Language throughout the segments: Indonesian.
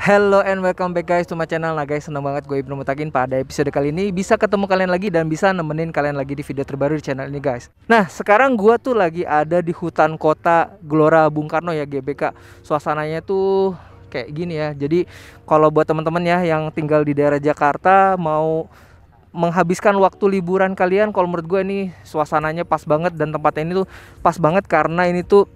Hello and welcome back guys to my channel. Nah guys, senang banget gue Ibnu Mutakin pada episode kali ini bisa ketemu kalian lagi dan bisa nemenin kalian lagi di video terbaru di channel ini guys. Nah sekarang gue tuh lagi ada di hutan kota Gelora Bung Karno ya, GBK. Suasananya tuh kayak gini ya. Jadi kalau buat teman-teman ya yang tinggal di daerah Jakarta mau menghabiskan waktu liburan kalian, kalau menurut gue ini suasananya pas banget dan tempatnya ini tuh pas banget karena ini tuh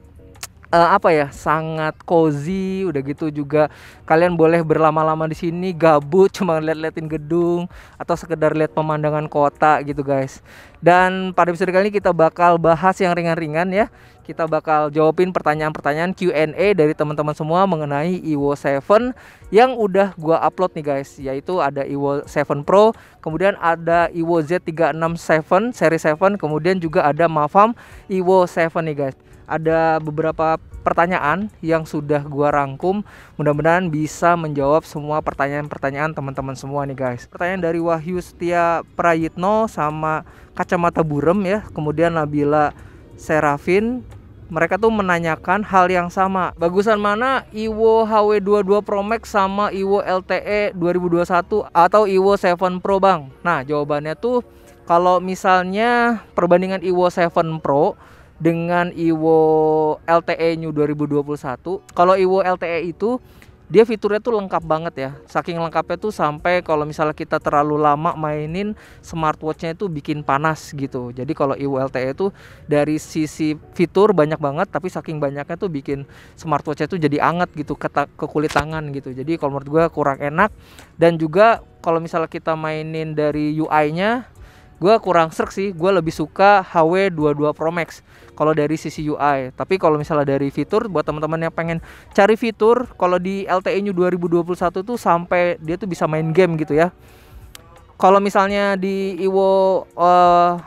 sangat cozy. Udah gitu juga kalian boleh berlama-lama di sini, gabut cuma lihat-liatin gedung atau sekedar lihat pemandangan kota gitu guys. Dan pada episode kali ini kita bakal bahas yang ringan-ringan ya. Kita bakal jawabin pertanyaan-pertanyaan Q&A dari teman-teman semua mengenai Evo 7 yang udah gua upload nih guys, yaitu ada Evo 7 Pro, kemudian ada Evo Z367 seri 7, kemudian juga ada Mafam Evo 7 nih guys. Ada beberapa pertanyaan yang sudah gua rangkum, mudah-mudahan bisa menjawab semua pertanyaan-pertanyaan teman-teman semua nih guys. Pertanyaan dari Wahyu Setia Prayitno sama Kacamata Burem ya, kemudian Nabila Serafin, mereka tuh menanyakan hal yang sama. Bagusan mana Evo HW22 Pro Max sama Evo LTE 2021 atau Evo 7 Pro bang? Nah jawabannya tuh kalau misalnya perbandingan Evo 7 Pro dengan Evo LTE New 2021, kalau Evo LTE itu dia fiturnya tuh lengkap banget ya. Saking lengkapnya tuh sampai kalau misalnya kita terlalu lama mainin smartwatchnya itu bikin panas gitu. Jadi kalau Evo LTE itu dari sisi fitur banyak banget, tapi saking banyaknya tuh bikin smartwatchnya tuh jadi anget gitu ke kulit tangan gitu. Jadi kalau menurut gue kurang enak. Dan juga kalau misalnya kita mainin dari UI-nya, gue kurang serk sih. Gue lebih suka HW22 Pro Max kalau dari sisi UI. Tapi kalau misalnya dari fitur, buat teman-teman yang pengen cari fitur, kalau di LTE New 2021 tuh sampai dia tuh bisa main game gitu ya. Kalau misalnya di Evo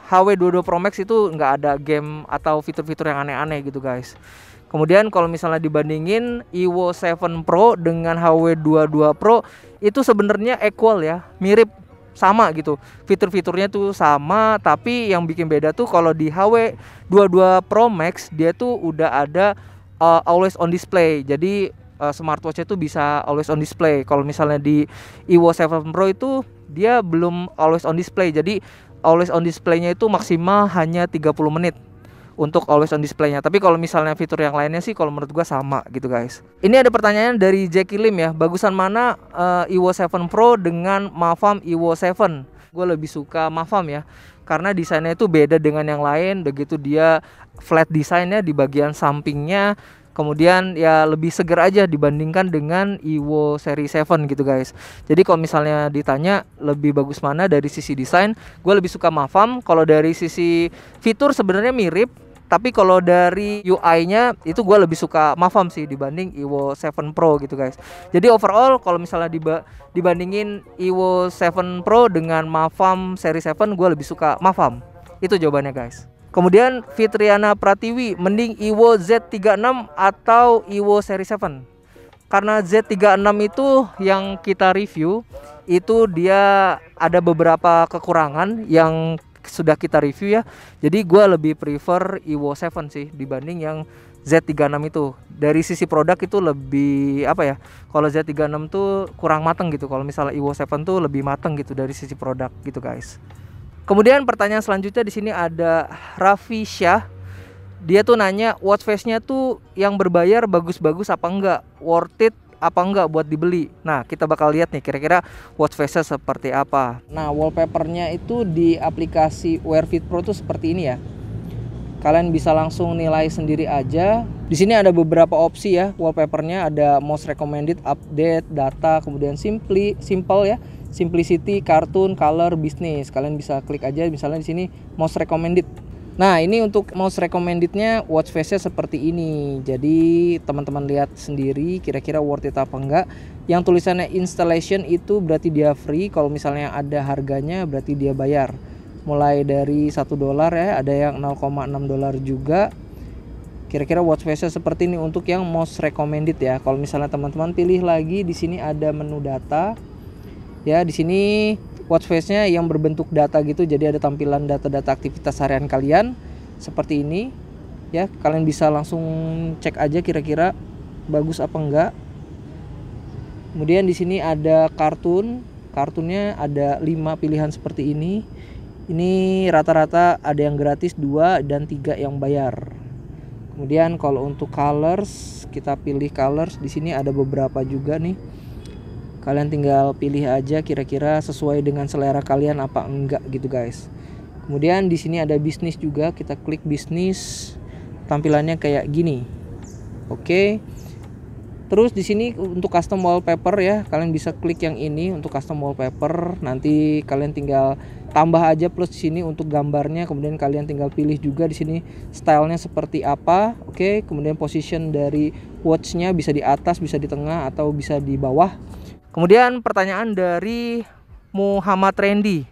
HW22 Pro Max itu nggak ada game atau fitur-fitur yang aneh-aneh gitu guys. Kemudian kalau misalnya dibandingin Evo 7 Pro dengan HW22 Pro, itu sebenarnya equal ya, mirip, sama gitu, fitur-fiturnya tuh sama, tapi yang bikin beda tuh kalau di HW22 Pro Max dia tuh udah ada always on display. Jadi smartwatch itu bisa always on display. Kalau misalnya di Evo 7 Pro itu dia belum always on display. Jadi always on display-nya itu maksimal hanya 30 menit untuk always on display-nya. Tapi kalau misalnya fitur yang lainnya sih kalau menurut gua sama gitu guys. Ini ada pertanyaan dari Jackie Lim ya, bagusan mana Evo 7 Pro dengan Mafam Evo 7? Gue lebih suka Mafam ya, karena desainnya itu beda dengan yang lain. Begitu dia flat desainnya di bagian sampingnya, kemudian ya lebih seger aja dibandingkan dengan Evo seri 7 gitu guys. Jadi kalau misalnya ditanya lebih bagus mana dari sisi desain, gue lebih suka Mafam. Kalau dari sisi fitur sebenarnya mirip, tapi kalau dari UI-nya itu gue lebih suka Mafam sih dibanding Evo 7 Pro gitu guys. Jadi overall kalau misalnya dibandingin Evo 7 Pro dengan Mafam seri 7, gue lebih suka Mafam. Itu jawabannya guys. Kemudian Fitriana Pratiwi, mending Evo Z36 atau Evo seri 7? Karena Z36 itu yang kita review, itu dia ada beberapa kekurangan yang sudah kita review ya. Jadi gue lebih prefer Evo 7 sih dibanding yang Z36 itu. Dari sisi produk itu lebih kalau Z36 tuh kurang mateng gitu. Kalau misalnya Evo 7 tuh lebih mateng gitu dari sisi produk gitu guys. Kemudian pertanyaan selanjutnya di sini ada Raffi Syah. Dia tuh nanya watch face-nya tuh yang berbayar bagus-bagus apa enggak, worth it apa enggak buat dibeli. Nah kita bakal lihat nih kira-kira watch face-nya seperti apa. Nah wallpapernya itu di aplikasi Wear Fit Pro tuh seperti ini ya. Kalian bisa langsung nilai sendiri aja. Di sini ada beberapa opsi ya wallpapernya, ada most recommended, update, data, kemudian simple ya, simplicity, cartoon, color, business. Kalian bisa klik aja misalnya di sini most recommended. Nah ini untuk most recommendednya watch face-nya seperti ini. Jadi teman-teman lihat sendiri kira-kira worth it apa enggak. Yang tulisannya installation itu berarti dia free. Kalau misalnya ada harganya berarti dia bayar. Mulai dari $1 ya, ada yang $0,6 juga. Kira-kira watch face-nya seperti ini untuk yang most recommended ya. Kalau misalnya teman-teman pilih lagi, di sini ada menu data. Ya di sini watch face-nya yang berbentuk data gitu, jadi ada tampilan data-data aktivitas harian kalian seperti ini ya. Kalian bisa langsung cek aja kira-kira bagus apa enggak. Kemudian di sini ada kartunnya ada 5 pilihan seperti ini. Ini rata-rata ada yang gratis 2 dan 3 yang bayar. Kemudian kalau untuk colors, kita pilih colors. Di sini ada beberapa juga nih. Kalian tinggal pilih aja kira-kira sesuai dengan selera kalian apa enggak gitu guys. Kemudian di sini ada bisnis juga, kita klik bisnis. Tampilannya kayak gini. Oke. Terus di sini untuk custom wallpaper ya, kalian bisa klik yang ini untuk custom wallpaper. Nanti kalian tinggal tambah aja plus di sini untuk gambarnya. Kemudian kalian tinggal pilih juga di sini stylenya seperti apa. Oke, kemudian position dari watchnya bisa di atas, bisa di tengah, atau bisa di bawah. Kemudian pertanyaan dari Muhammad Randy,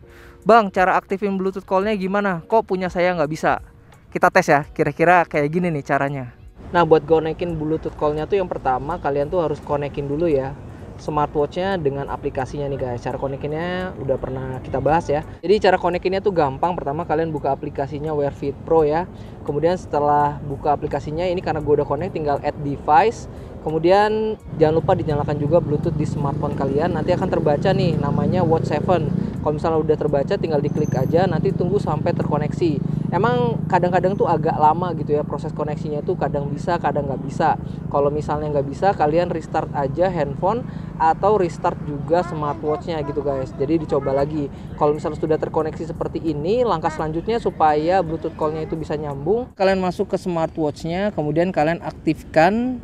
Bang, cara aktifin Bluetooth call-nya gimana? Kok punya saya nggak bisa? Kita tes ya, kira-kira kayak gini nih caranya. Nah, buat konekin Bluetooth call-nya tuh yang pertama kalian tuh harus konekin dulu ya smartwatch-nya dengan aplikasinya nih guys. Cara konekinnya udah pernah kita bahas ya. Jadi cara konekinnya tuh gampang. Pertama kalian buka aplikasinya Wear Fit Pro ya. Kemudian setelah buka aplikasinya, ini karena gue udah connect, tinggal add device. Kemudian jangan lupa dinyalakan juga Bluetooth di smartphone kalian. Nanti akan terbaca nih namanya Watch 7. Kalau misalnya udah terbaca tinggal diklik aja, nanti tunggu sampai terkoneksi. Emang kadang-kadang tuh agak lama gitu ya proses koneksinya tuh, kadang bisa kadang nggak bisa. Kalau misalnya nggak bisa, kalian restart aja handphone atau restart juga smartwatchnya gitu guys. Jadi dicoba lagi. Kalau misalnya sudah terkoneksi seperti ini, langkah selanjutnya supaya Bluetooth call-nya itu bisa nyambung, kalian masuk ke smartwatchnya, kemudian kalian aktifkan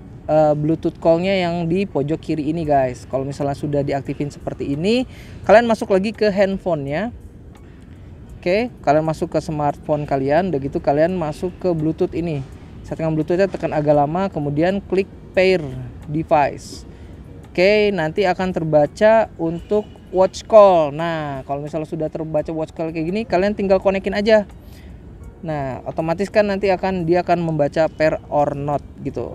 Bluetooth call-nya yang di pojok kiri ini guys. Kalau misalnya sudah diaktifin seperti ini, kalian masuk lagi ke handphonenya. Oke, kalian masuk ke smartphone kalian, udah gitu kalian masuk ke Bluetooth ini. Settingan Bluetooth-nya tekan agak lama, kemudian klik pair device. Oke, nanti akan terbaca untuk watch call. Nah, kalau misalnya sudah terbaca watch call kayak gini, kalian tinggal konekin aja. Nah, otomatis kan nanti dia akan membaca pair or not gitu.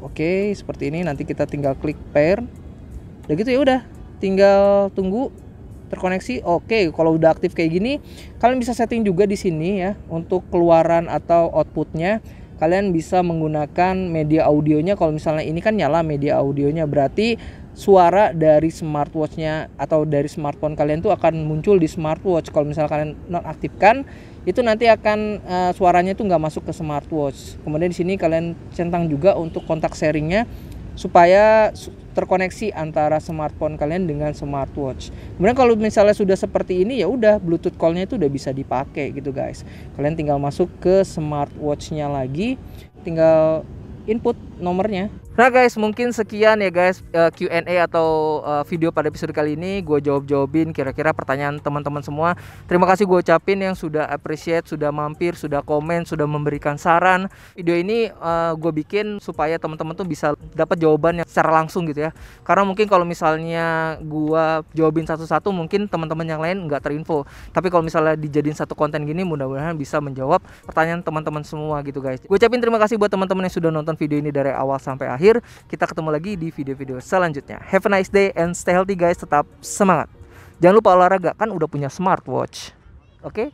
Oke, seperti ini. Nanti kita tinggal klik pair. Udah gitu ya udah. Tinggal tunggu terkoneksi. Oke, kalau udah aktif kayak gini, kalian bisa setting juga di sini ya untuk keluaran atau outputnya. Kalian bisa menggunakan media audionya. Kalau misalnya ini kan nyala media audionya, berarti suara dari smartwatchnya atau dari smartphone kalian tuh akan muncul di smartwatch. Kalau misalnya kalian nonaktifkan, itu nanti akan suaranya tuh nggak masuk ke smartwatch. Kemudian di sini kalian centang juga untuk kontak sharingnya supaya terkoneksi antara smartphone kalian dengan smartwatch. Kemudian kalau misalnya sudah seperti ini, ya udah Bluetooth call-nya itu udah bisa dipakai gitu guys. Kalian tinggal masuk ke smartwatch-nya lagi, tinggal input nomornya. Nah guys, mungkin sekian ya guys Q&A atau video pada episode kali ini. Gue jawabin kira-kira pertanyaan teman-teman semua. Terima kasih gue ucapin yang sudah appreciate, sudah mampir, sudah komen, sudah memberikan saran. Video ini gue bikin supaya teman-teman tuh bisa dapat jawaban yang secara langsung gitu ya. Karena mungkin kalau misalnya gue jawabin satu-satu, mungkin teman-teman yang lain nggak terinfo. Tapi kalau misalnya dijadiin satu konten gini, mudah-mudahan bisa menjawab pertanyaan teman-teman semua gitu guys. Gue ucapin terima kasih buat teman-teman yang sudah nonton video ini dari awal sampai akhir. Kita ketemu lagi di video-video selanjutnya. Have a nice day and stay healthy guys. Tetap semangat. Jangan lupa olahraga, kan udah punya smartwatch. Oke?